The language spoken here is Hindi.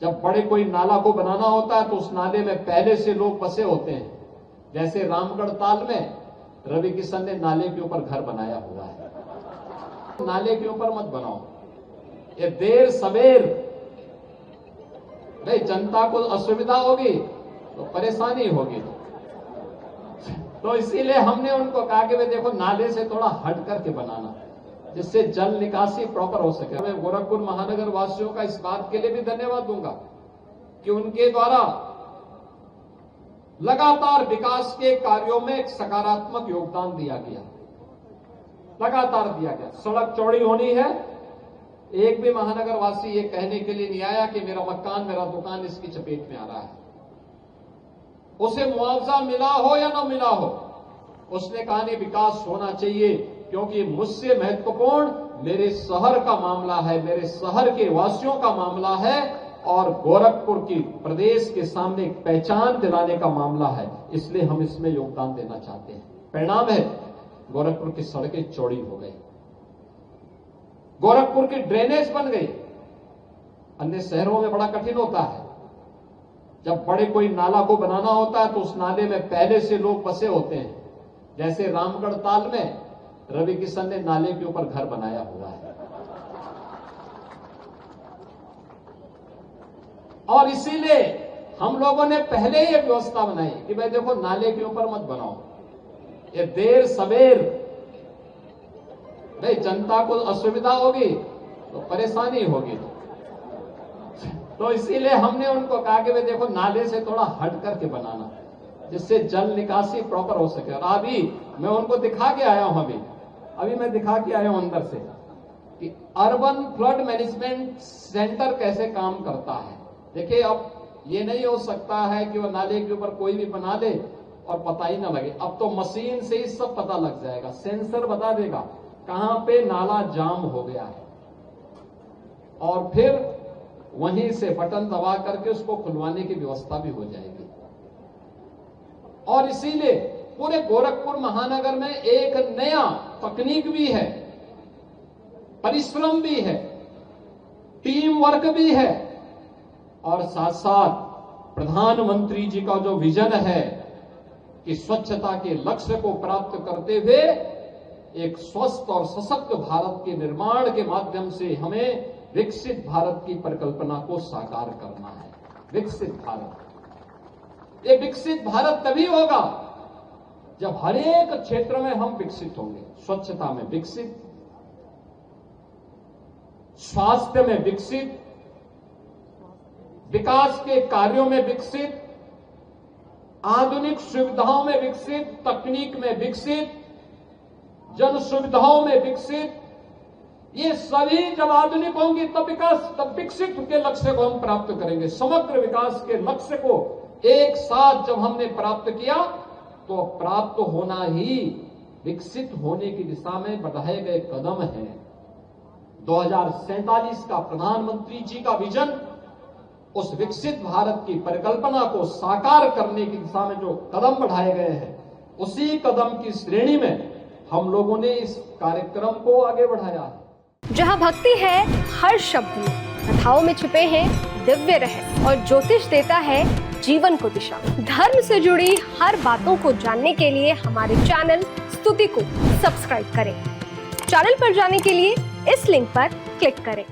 जब बड़े कोई नाला को बनाना होता है तो उस नाले में पहले से लोग बसे होते हैं। जैसे रामगढ़ ताल में रवि किशन ने नाले के ऊपर घर बनाया हुआ है। नाले के ऊपर मत बनाओ, ये देर सवेर भाई जनता को असुविधा होगी तो परेशानी होगी। तो इसीलिए हमने उनको कहा कि भाई देखो नाले से थोड़ा हट करके बनाना, जिससे जल निकासी प्रॉपर हो सके। मैं गोरखपुर महानगर वासियों का इस बात के लिए भी धन्यवाद दूंगा कि उनके द्वारा लगातार विकास के कार्यों में एक सकारात्मक योगदान दिया गया, लगातार दिया गया। सड़क चौड़ी होनी है, एक भी महानगर वासी ये कहने के लिए नहीं आया कि मेरा मकान, मेरा दुकान इसकी चपेट में आ रहा है। उसे मुआवजा मिला हो या न मिला हो, उसने कहा नहीं विकास होना चाहिए, क्योंकि मुझसे महत्वपूर्ण मेरे शहर का मामला है, मेरे शहर के वासियों का मामला है और गोरखपुर की प्रदेश के सामने एक पहचान दिलाने का मामला है, इसलिए हम इसमें योगदान देना चाहते हैं। परिणाम है गोरखपुर की सड़कें चौड़ी हो गई, गोरखपुर की ड्रेनेज बन गई। अन्य शहरों में बड़ा कठिन होता है, जब बड़े कोई नाला को बनाना होता है तो उस नाले में पहले से लोग बसे होते हैं। जैसे रामगढ़ ताल में रवि किशन ने नाले के ऊपर घर बनाया हुआ है। और इसीलिए हम लोगों ने पहले ही एक व्यवस्था बनाई कि भाई देखो नाले के ऊपर मत बनाओ, ये देर सवेर भाई जनता को असुविधा होगी तो परेशानी होगी। तो इसीलिए हमने उनको कहा कि भाई देखो नाले से थोड़ा हट करके बनाना, जिससे जल निकासी प्रॉपर हो सके। और अभी मैं उनको दिखा के आया हूं, अभी मैं दिखा के आया हूं अंदर से कि अर्बन फ्लड मैनेजमेंट सेंटर कैसे काम करता है। देखिए अब ये नहीं हो सकता है कि वो नाले के ऊपर कोई भी बना दे और पता ही ना लगे। अब तो मशीन से ही सब पता लग जाएगा, सेंसर बता देगा कहां पे नाला जाम हो गया है और फिर वहीं से बटन दबा करके उसको खुलवाने की व्यवस्था भी हो जाएगी। और इसीलिए पूरे गोरखपुर महानगर में एक नया तकनीक भी है, परिश्रम भी है, टीम वर्क भी है और साथ साथ प्रधानमंत्री जी का जो विजन है कि स्वच्छता के लक्ष्य को प्राप्त करते हुए एक स्वस्थ और सशक्त भारत के निर्माण के माध्यम से हमें विकसित भारत की परिकल्पना को साकार करना है। विकसित भारत, ये विकसित भारत तभी होगा जब हर एक क्षेत्र में हम विकसित होंगे। स्वच्छता में विकसित, स्वास्थ्य में विकसित, विकास के कार्यों में विकसित, आधुनिक सुविधाओं में विकसित, तकनीक में विकसित, जन सुविधाओं में विकसित। ये सभी जब आधुनिक होंगी तब विकास, तब विकसित के लक्ष्य को हम प्राप्त करेंगे। समग्र विकास के लक्ष्य को एक साथ जब हमने प्राप्त किया तो प्राप्त होना ही विकसित होने की दिशा में बढ़ाए गए कदम हैं। 2047 का प्रधानमंत्री जी का विजन, उस विकसित भारत की परिकल्पना को साकार करने की दिशा में जो कदम बढ़ाए गए हैं, उसी कदम की श्रेणी में हम लोगों ने इस कार्यक्रम को आगे बढ़ाया है। जहां भक्ति है हर शब्द में, कथाओं में छुपे हैं दिव्य रहस्य और ज्योतिष देता है जीवन को दिशा। धर्म से जुड़ी हर बातों को जानने के लिए हमारे चैनल स्तुति को सब्सक्राइब करें। चैनल पर जाने के लिए इस लिंक पर क्लिक करें।